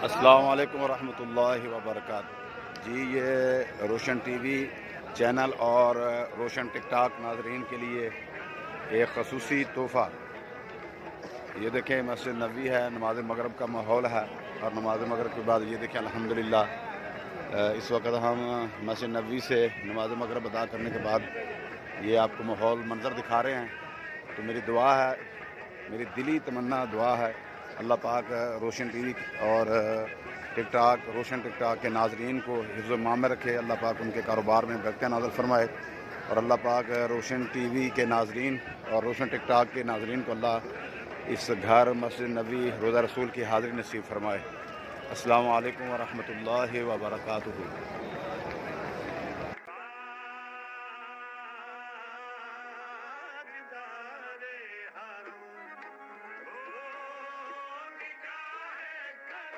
السلام علیکم ورحمۃ اللہ وبرکاتہ جی، یہ روشن ٹی وی چینل اور روشن ٹک ٹاک ناظرین کے لیے ایک خصوصی تحفہ۔ یہ دیکھیں مسجد نبوی ہے، نماز مغرب کا ماحول ہے، اور نماز مغرب کے بعد یہ دیکھیں الحمدللہ اس وقت ہم مسجد نبوی سے نماز مغرب ادا کرنے کے بعد یہ آپ کو ماحول منظر دکھا رہے ہیں۔ تو میری دعا ہے، میری دلی تمنا دعا ہے، اللہ پاک روشن ٹی وی اور روشن ٹک ٹاک کے ناظرین کو حفظ و امان میں رکھے، اللہ پاک ان کے کاروبار میں برکتیں نازل فرمائے، اور اللہ پاک روشن ٹی وی کے ناظرین اور روشن ٹک ٹاک کے ناظرین کو اللہ اس گھر مسجد نبوی روضہ رسول کی حاضری نصیب فرمائے۔ السلام علیکم ورحمۃ اللہ وبرکاتہ۔